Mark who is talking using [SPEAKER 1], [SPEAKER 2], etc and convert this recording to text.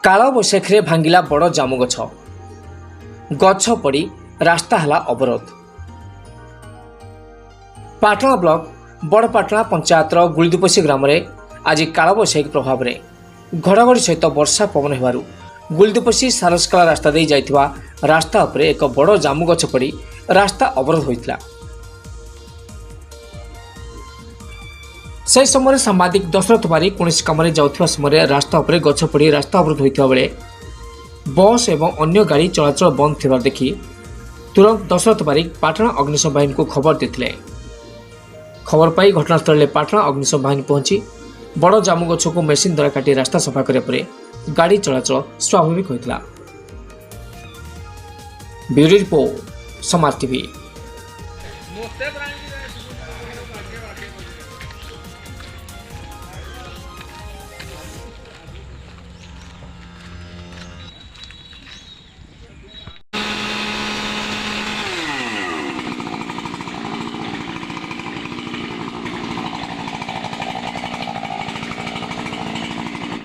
[SPEAKER 1] कालबैशाखी भांगिला बड़ जामु गछ गछ पड़ी रास्ता हला अवरोध। पाटणा ब्लॉक बड़पाटणा पंचायतर गुलिदुपसी ग्राम में आज कालबैशाखी प्रभाव में घड़घड़ी सहित वर्षा पवन होबारु गुलिदुपसी सारसकला रास्ता दे जाइथिबा रास्ता उपरे एक बड़ जामु गछ पड़ी रास्ता अवरोध होइतिला। से समय सांबादिक दशरथ बारिक कौन कम जाऊा समय रास्ता उपरे गछ पड़ी रास्ता अवरोध होता बेले बस एवं अन्य गाड़ी चलाचल बंद थी देखि तुरंत दशरथ बारिक पाटणा अग्निशम बाहिनी को खबर देते। खबर पाई घटनास्थल में पाटणा अग्निशम बाहिनी पहुंची बड़ जामु गछ को मेसीन द्वारा काटी रास्ता सफा करने पर गाड़ी चलाचल स्वाभाविक होता। ब्यूरो रिपोर्ट समाज टीवी।